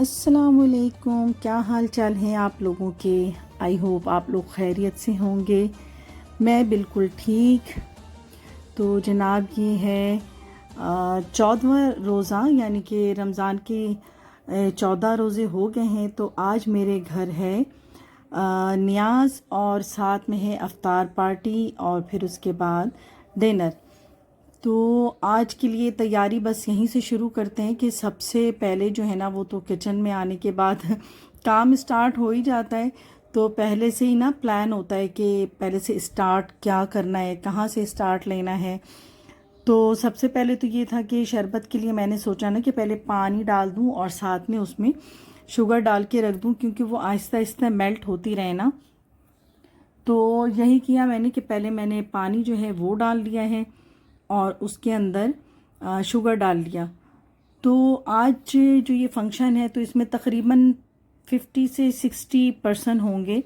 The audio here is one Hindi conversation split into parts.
अस्सलामुअलैकुम, क्या हाल चाल हैं आप लोगों के। आई होप आप लोग खैरियत से होंगे। मैं बिल्कुल ठीक। तो जनाब ये है 14वां रोज़ा, यानी कि रमज़ान के 14 रोज़े हो गए हैं। तो आज मेरे घर है नियाज़ और साथ में है अफ्तार पार्टी और फिर उसके बाद डिनर। तो आज के लिए तैयारी बस यहीं से शुरू करते हैं कि सबसे पहले जो है ना, वो तो किचन में आने के बाद काम स्टार्ट हो ही जाता है। तो पहले से ही ना प्लान होता है कि पहले से स्टार्ट क्या करना है, कहाँ से स्टार्ट लेना है। तो सबसे पहले तो ये था कि शरबत के लिए मैंने सोचा ना कि पहले पानी डाल दूँ और साथ में उसमें शुगर डाल के रख दूँ, क्योंकि वो आहिस्ता आहिस्ता मेल्ट होती रहे ना। तो यही किया मैंने कि पहले मैंने पानी जो है वो डाल लिया है और उसके अंदर शुगर डाल लिया। तो आज जो ये फंक्शन है तो इसमें तकरीबन 50 से 60% होंगे।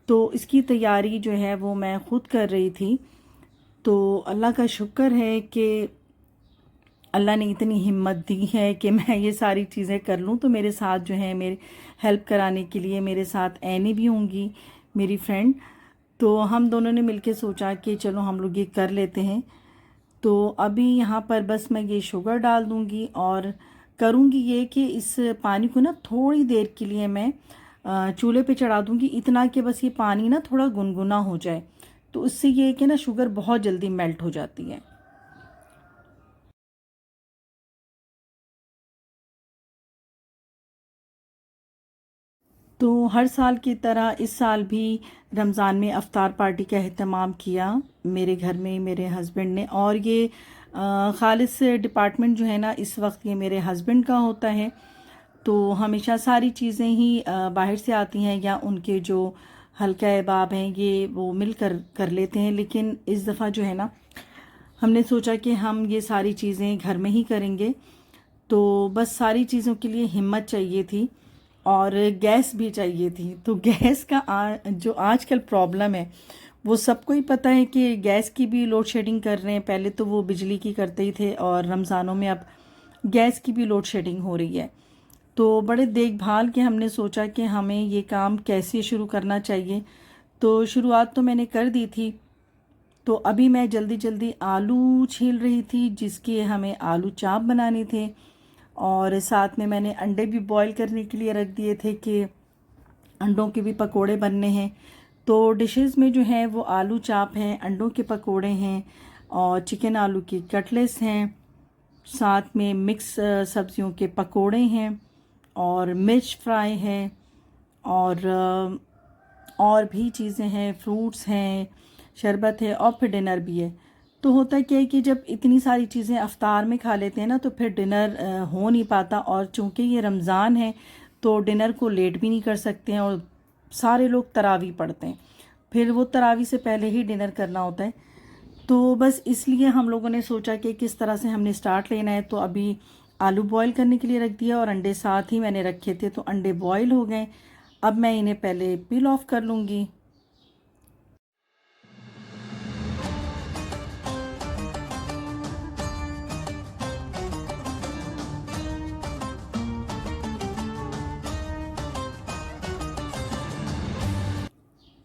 तो इसकी तैयारी जो है वो मैं ख़ुद कर रही थी। तो अल्लाह का शुक्र है कि अल्लाह ने इतनी हिम्मत दी है कि मैं ये सारी चीज़ें कर लूँ। तो मेरे साथ जो है, मेरे हेल्प कराने के लिए मेरे साथ ऐनी भी होंगी, मेरी फ्रेंड। तो हम दोनों ने मिलके सोचा कि चलो हम लोग ये कर लेते हैं। तो अभी यहाँ पर बस मैं ये शुगर डाल दूँगी और करूँगी ये कि इस पानी को ना थोड़ी देर के लिए मैं चूल्हे पे चढ़ा दूँगी, इतना कि बस ये पानी ना थोड़ा गुनगुना हो जाए। तो इससे ये है कि ना शुगर बहुत जल्दी मेल्ट हो जाती है। तो हर साल की तरह इस साल भी रमज़ान में अफ्तार पार्टी का अहतमाम किया मेरे घर में मेरे हस्बैंड ने। और ये खालिस डिपार्टमेंट जो है ना, इस वक्त ये मेरे हस्बैंड का होता है। तो हमेशा सारी चीज़ें ही बाहर से आती हैं या उनके जो हल्का अहबाब हैं ये वो मिल कर लेते हैं। लेकिन इस दफ़ा जो है ना, हमने सोचा कि हम ये सारी चीज़ें घर में ही करेंगे। तो बस सारी चीज़ों के लिए हिम्मत चाहिए थी और गैस भी चाहिए थी। तो गैस का जो आजकल प्रॉब्लम है, वो सबको ही पता है कि गैस की भी लोड शेडिंग कर रहे हैं। पहले तो वो बिजली की करते ही थे और रमज़ानों में अब गैस की भी लोड शेडिंग हो रही है। तो बड़े देखभाल के हमने सोचा कि हमें ये काम कैसे शुरू करना चाहिए। तो शुरुआत तो मैंने कर दी थी। तो अभी मैं जल्दी जल्दी आलू छील रही थी, जिसके हमें आलू चाप बनाने थे। और साथ में मैंने अंडे भी बॉईल करने के लिए रख दिए थे कि अंडों के भी पकोड़े बनने हैं। तो डिशेस में जो है वो आलू चाप हैं, अंडों के पकोड़े हैं और चिकन आलू की कटलेट्स हैं। साथ में मिक्स सब्जियों के पकोड़े हैं और मिर्च फ्राई है और भी चीज़ें हैं, फ्रूट्स हैं, शरबत है और फिर डिनर भी है। तो होता क्या है कि जब इतनी सारी चीज़ें अफ्तार में खा लेते हैं ना, तो फिर डिनर हो नहीं पाता। और चूंकि ये रमज़ान है तो डिनर को लेट भी नहीं कर सकते हैं और सारे लोग तरावी पढ़ते हैं, फिर वो तरावी से पहले ही डिनर करना होता है। तो बस इसलिए हम लोगों ने सोचा कि किस तरह से हमने स्टार्ट लेना है। तो अभी आलू बॉईल करने के लिए रख दिया और अंडे साथ ही मैंने रखे थे, तो अंडे बॉईल हो गए। अब मैं इन्हें पहले पील ऑफ कर लूँगी।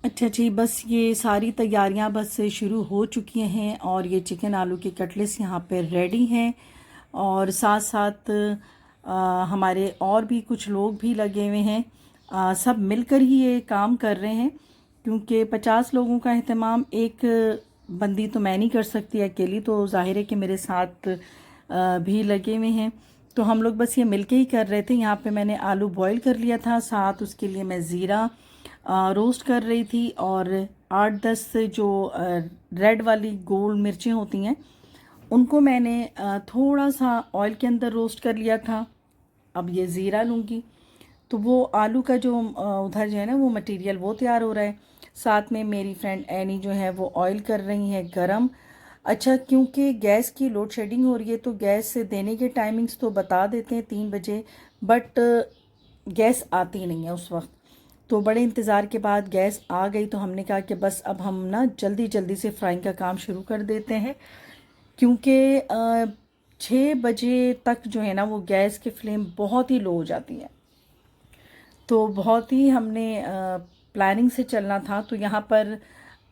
अच्छा जी, बस ये सारी तैयारियां बस शुरू हो चुकी हैं और ये चिकन आलू की कटलेट्स यहाँ पे रेडी हैं। और साथ साथ हमारे और भी कुछ लोग भी लगे हुए हैं। सब मिलकर ही ये काम कर रहे हैं, क्योंकि 50 लोगों का एहतमाम एक बंदी तो मैं नहीं कर सकती अकेली। तो जाहिर है कि मेरे साथ भी लगे हुए हैं। तो हम लोग बस ये मिलके ही कर रहे थे। यहाँ पे मैंने आलू बॉईल कर लिया था, साथ उसके लिए मैं ज़ीरा रोस्ट कर रही थी और 8-10 जो रेड वाली गोल मिर्चें होती हैं, उनको मैंने थोड़ा सा ऑयल के अंदर रोस्ट कर लिया था। अब ये ज़ीरा लूँगी। तो वो आलू का जो उधर जो है ना वो मटेरियल वो तैयार हो रहा है। साथ में मेरी फ्रेंड एनी जो है वो ऑयल कर रही है गरम। अच्छा, क्योंकि गैस की लोड शेडिंग हो रही है तो गैस से देने के टाइमिंग्स तो बता देते हैं 3 बजे, बट गैस आती नहीं है उस वक्त। तो बड़े इंतज़ार के बाद गैस आ गई। तो हमने कहा कि बस अब हम ना जल्दी जल्दी से फ्राइंग का काम शुरू कर देते हैं, क्योंकि 6 बजे तक जो है ना वो गैस की फ्लेम बहुत ही लो हो जाती है। तो बहुत ही हमने प्लानिंग से चलना था। तो यहाँ पर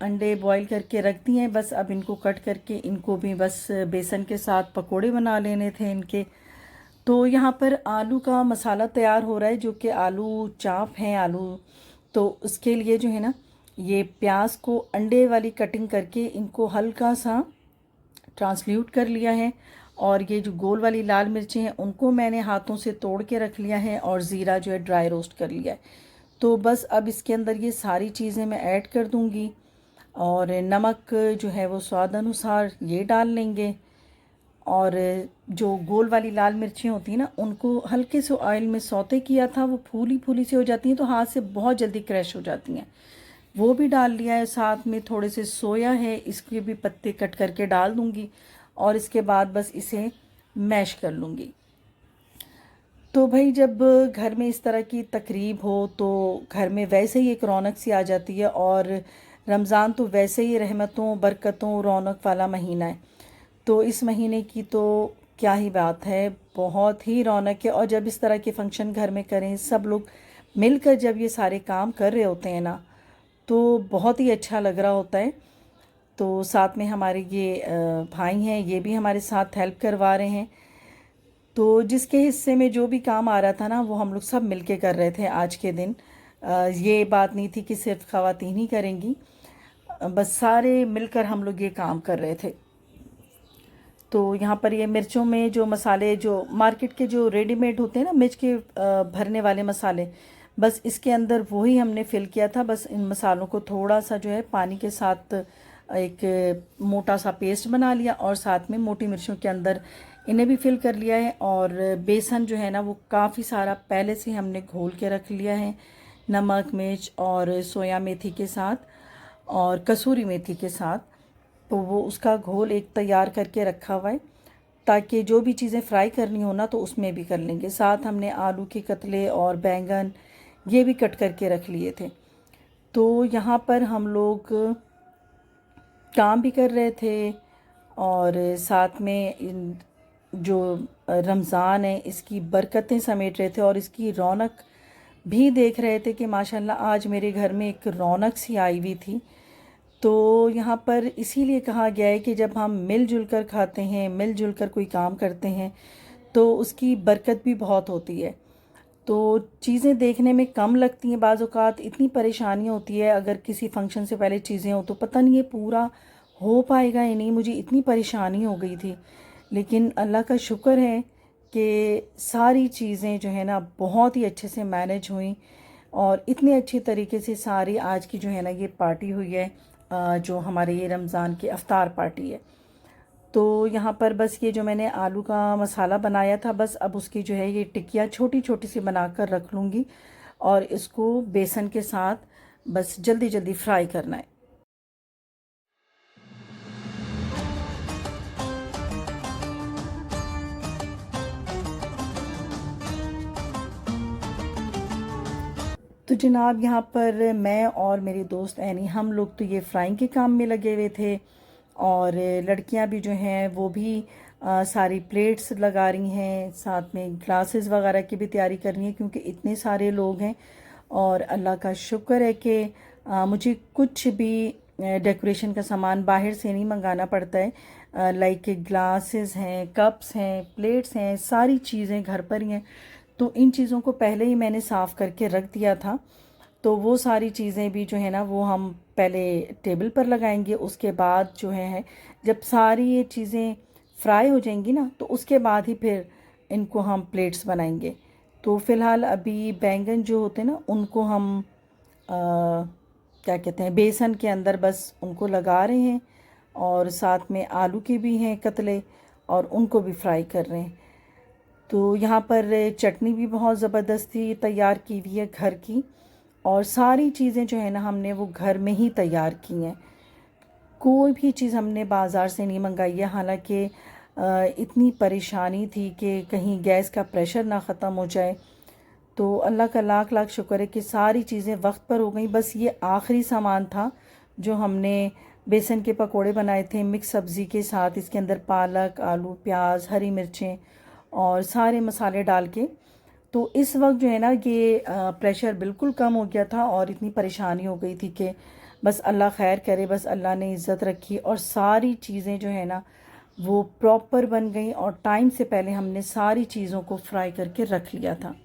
अंडे बॉईल करके रख दिए हैं, बस अब इनको कट करके इनको भी बस बेसन के साथ पकोड़े बना लेने थे इनके। तो यहाँ पर आलू का मसाला तैयार हो रहा है, जो कि आलू चाप हैं आलू। तो उसके लिए जो है ना, ये प्याज को अंडे वाली कटिंग करके इनको हल्का सा ट्रांसल्यूट कर लिया है, और ये जो गोल वाली लाल मिर्चें हैं उनको मैंने हाथों से तोड़ के रख लिया है, और ज़ीरा जो है ड्राई रोस्ट कर लिया है। तो बस अब इसके अंदर ये सारी चीज़ें मैं ऐड कर दूँगी, और नमक जो है वो स्वाद अनुसार ये डाल लेंगे। और जो गोल वाली लाल मिर्चें होती हैं ना, उनको हल्के से ऑयल में सौते किया था, वो फूली फूली सी हो जाती हैं तो हाथ से बहुत जल्दी क्रैश हो जाती हैं, वो भी डाल लिया है। साथ में थोड़े से सोया है, इसके भी पत्ते कट करके डाल दूंगी, और इसके बाद बस इसे मैश कर लूँगी। तो भाई जब घर में इस तरह की तकरीब हो तो घर में वैसे ही एक रौनक सी आ जाती है, और रमज़ान तो वैसे ही रहमतों बरकतों रौनक वाला महीना है। तो इस महीने की तो क्या ही बात है, बहुत ही रौनक है। और जब इस तरह के फंक्शन घर में करें, सब लोग मिलकर जब ये सारे काम कर रहे होते हैं ना, तो बहुत ही अच्छा लग रहा होता है। तो साथ में हमारे ये भाई हैं, ये भी हमारे साथ हेल्प करवा रहे हैं। तो जिसके हिस्से में जो भी काम आ रहा था ना, वो हम लोग सब मिलके कर रहे थे आज के दिन। ये बात नहीं थी कि सिर्फ ख़वातीन ही करेंगी, बस सारे मिलकर हम लोग ये काम कर रहे थे। तो यहाँ पर ये मिर्चों में जो मसाले, जो मार्केट के जो रेडीमेड होते हैं ना मिर्च के भरने वाले मसाले, बस इसके अंदर वही हमने फिल किया था। बस इन मसालों को थोड़ा सा जो है पानी के साथ एक मोटा सा पेस्ट बना लिया, और साथ में मोटी मिर्चों के अंदर इन्हें भी फिल कर लिया है। और बेसन जो है ना, वो काफ़ी सारा पहले से हमने घोल के रख लिया है, नमक मिर्च और सोया मेथी के साथ और कसूरी मेथी के साथ। तो वो उसका घोल एक तैयार करके रखा हुआ है, ताकि जो भी चीज़ें फ्राई करनी हो ना तो उसमें भी कर लेंगे। साथ हमने आलू के कतले और बैंगन ये भी कट करके रख लिए थे। तो यहाँ पर हम लोग काम भी कर रहे थे, और साथ में जो रमज़ान है इसकी बरकतें समेट रहे थे, और इसकी रौनक भी देख रहे थे कि माशाल्लाह आज मेरे घर में एक रौनक सी आई हुई थी। तो यहाँ पर इसीलिए कहा गया है कि जब हम मिलजुल कर खाते हैं, मिलजुल कर कोई काम करते हैं, तो उसकी बरकत भी बहुत होती है। तो चीज़ें देखने में कम लगती हैं, बाज़ औक़ात इतनी परेशानी होती है, अगर किसी फंक्शन से पहले चीज़ें हो तो पता नहीं ये पूरा हो पाएगा या नहीं, मुझे इतनी परेशानी हो गई थी। लेकिन अल्लाह का शुक्र है कि सारी चीज़ें जो है ना बहुत ही अच्छे से मैनेज हुई, और इतने अच्छे तरीके से सारी आज की जो है ना ये पार्टी हुई है, जो हमारे ये रमज़ान की अफ्तार पार्टी है। तो यहाँ पर बस ये जो मैंने आलू का मसाला बनाया था, बस अब उसकी जो है ये टिक्कियाँ छोटी छोटी सी बनाकर रख लूँगी, और इसको बेसन के साथ बस जल्दी जल्दी फ्राई करना है। तो जनाब यहाँ पर मैं और मेरी दोस्त ऐनी, हम लोग तो ये फ्राइंग के काम में लगे हुए थे, और लड़कियाँ भी जो हैं वो भी सारी प्लेट्स लगा रही हैं, साथ में ग्लासेस वगैरह की भी तैयारी कर रही हैं, क्योंकि इतने सारे लोग हैं। और अल्लाह का शुक्र है कि मुझे कुछ भी डेकोरेशन का सामान बाहर से नहीं मंगाना पड़ता है। लाइक ग्लासेस हैं, कप्स हैं, प्लेट्स हैं, सारी चीज़ें घर पर ही हैं। तो इन चीज़ों को पहले ही मैंने साफ़ करके रख दिया था। तो वो सारी चीज़ें भी जो है ना वो हम पहले टेबल पर लगाएंगे, उसके बाद जो है जब सारी ये चीज़ें फ्राई हो जाएंगी ना, तो उसके बाद ही फिर इनको हम प्लेट्स बनाएंगे। तो फ़िलहाल अभी बैंगन जो होते हैं ना, उनको हम क्या कहते हैं, बेसन के अंदर बस उनको लगा रहे हैं, और साथ में आलू के भी हैं कतले, और उनको भी फ्राई कर रहे हैं। तो यहाँ पर चटनी भी बहुत ज़बरदस्ती तैयार की हुई है घर की, और सारी चीज़ें जो है ना हमने वो घर में ही तैयार की हैं। कोई भी चीज़ हमने बाज़ार से नहीं मंगाई है। हालांकि इतनी परेशानी थी कि कहीं गैस का प्रेशर ना ख़त्म हो जाए। तो अल्लाह का लाख लाख शुक्र है कि सारी चीज़ें वक्त पर हो गई। बस ये आखिरी सामान था जो हमने बेसन के पकोड़े बनाए थे मिक्स सब्ज़ी के साथ। इसके अंदर पालक, आलू, प्याज, हरी मिर्चें और सारे मसाले डाल के तो इस वक्त जो है ना ये प्रेशर बिल्कुल कम हो गया था और इतनी परेशानी हो गई थी कि बस अल्लाह खैर करे, बस अल्लाह ने इज़्ज़त रखी और सारी चीज़ें जो है ना वो प्रॉपर बन गई और टाइम से पहले हमने सारी चीज़ों को फ्राई करके रख लिया था।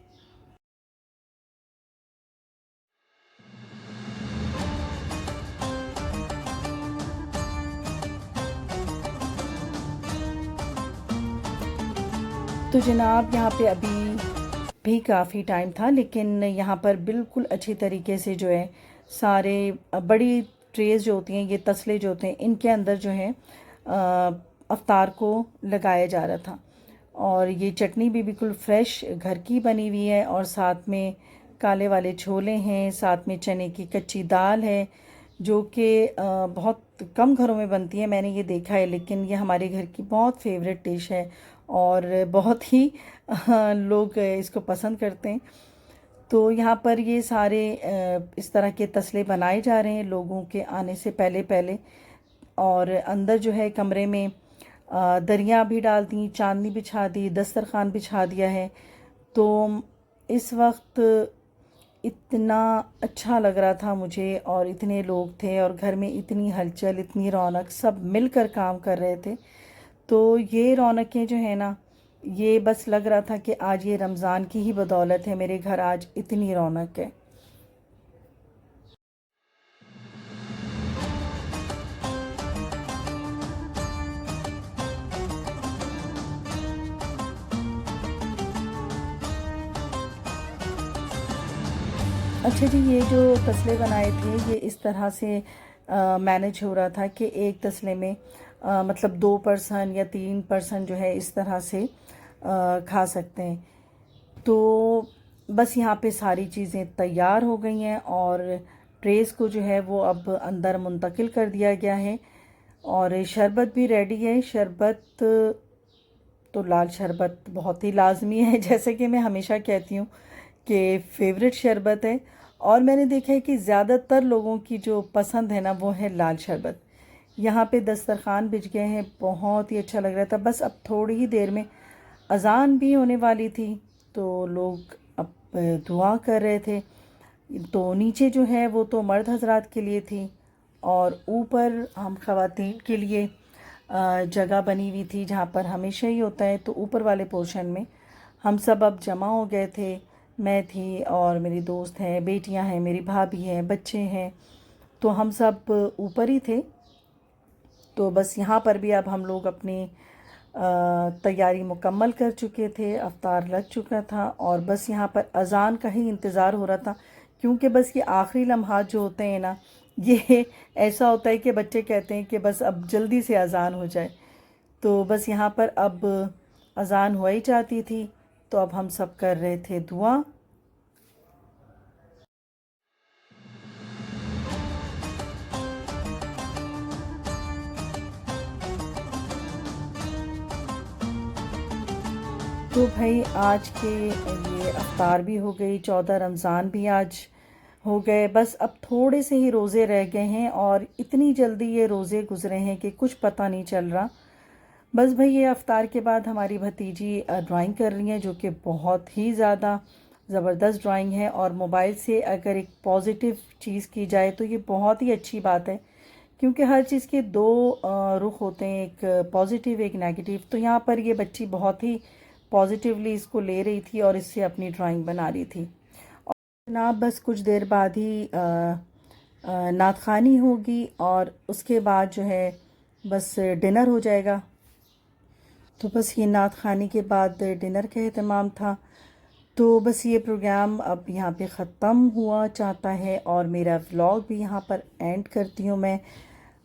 तो जनाब यहाँ पे अभी भी काफ़ी टाइम था, लेकिन यहाँ पर बिल्कुल अच्छी तरीके से जो है सारे बड़ी ट्रेज जो होती हैं, ये तसले जो होते हैं, इनके अंदर जो है अफ्तार को लगाया जा रहा था। और ये चटनी भी बिल्कुल फ्रेश घर की बनी हुई है और साथ में काले वाले छोले हैं, साथ में चने की कच्ची दाल है जो कि बहुत कम घरों में बनती है, मैंने ये देखा है, लेकिन ये हमारे घर की बहुत फेवरेट डिश है और बहुत ही लोग इसको पसंद करते हैं। तो यहाँ पर ये सारे इस तरह के तसले बनाए जा रहे हैं लोगों के आने से पहले पहले। और अंदर जो है कमरे में दरियाँ भी डाल दी, चांदनी बिछा दी, दस्तरखान बिछा दिया है। तो इस वक्त इतना अच्छा लग रहा था मुझे और इतने लोग थे और घर में इतनी हलचल, इतनी रौनक, सब मिलकर काम कर रहे थे। तो ये रौनकें जो है ना, ये बस लग रहा था कि आज ये रमज़ान की ही बदौलत है, मेरे घर आज इतनी रौनक है। अच्छा जी, ये जो तसले बनाए थे ये इस तरह से मैनेज हो रहा था कि एक तसले में मतलब 2 पर्सन या 3 पर्सन जो है इस तरह से खा सकते हैं। तो बस यहाँ पे सारी चीज़ें तैयार हो गई हैं और ट्रेस को जो है वो अब अंदर मुंतकिल कर दिया गया है और शरबत भी रेडी है। शरबत तो लाल शरबत बहुत ही लाजमी है जैसे कि मैं हमेशा कहती हूँ कि फेवरेट शरबत है और मैंने देखा है कि ज़्यादातर लोगों की जो पसंद है ना वो है लाल शरबत। यहाँ पे दस्तरखान बिछ गए हैं, बहुत ही अच्छा लग रहा था। बस अब थोड़ी ही देर में अजान भी होने वाली थी तो लोग अब दुआ कर रहे थे। तो नीचे जो है वो तो मर्द हजरात के लिए थी और ऊपर हम ख़वातीन के लिए जगह बनी हुई थी जहाँ पर हमेशा ही होता है। तो ऊपर वाले पोर्शन में हम सब अब जमा हो गए थे। मैं थी और मेरी दोस्त हैं, बेटियां हैं, मेरी भाभी हैं, बच्चे हैं, तो हम सब ऊपर ही थे। तो बस यहाँ पर भी अब हम लोग अपनी तैयारी मुकम्मल कर चुके थे, अफ्तार लग चुका था और बस यहाँ पर अज़ान का ही इंतज़ार हो रहा था क्योंकि बस ये आखिरी लम्हात जो होते हैं ना, ये ऐसा होता है कि बच्चे कहते हैं कि बस अब जल्दी से अज़ान हो जाए। तो बस यहाँ पर अब अज़ान हो ही जाती थी तो अब हम सब कर रहे थे दुआ। तो भाई आज के ये अफ्तार भी हो गई, 14 रमज़ान भी आज हो गए। बस अब थोड़े से ही रोज़े रह गए हैं और इतनी जल्दी ये रोज़े गुजरे हैं कि कुछ पता नहीं चल रहा। बस भाई ये अफ्तार के बाद हमारी भतीजी ड्राइंग कर रही हैं जो कि बहुत ही ज़्यादा ज़बरदस्त ड्राइंग है और मोबाइल से अगर एक पॉजिटिव चीज़ की जाए तो ये बहुत ही अच्छी बात है क्योंकि हर चीज़ के दो रुख होते हैं, एक पॉजिटिव एक नेगेटिव। तो यहाँ पर ये बच्ची बहुत ही पॉजिटिवली इसको ले रही थी और इससे अपनी ड्राइंग बना रही थी। और जनाब बस कुछ देर बाद ही नात ख़ानी होगी और उसके बाद जो है बस डिनर हो जाएगा। तो बस ये नात ख़ानी के बाद डिनर का एहतमाम था। तो बस ये प्रोग्राम अब यहाँ पे ख़त्म हुआ चाहता है और मेरा व्लॉग भी यहाँ पर एंड करती हूँ मैं।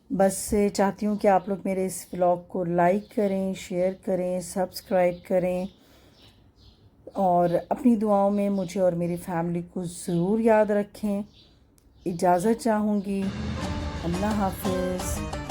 बस चाहती हूँ कि आप लोग मेरे इस व्लॉग को लाइक करें, शेयर करें, सब्सक्राइब करें और अपनी दुआओं में मुझे और मेरी फैमिली को ज़रूर याद रखें। इजाज़त चाहूँगी। अल्लाह हाफ़िज़।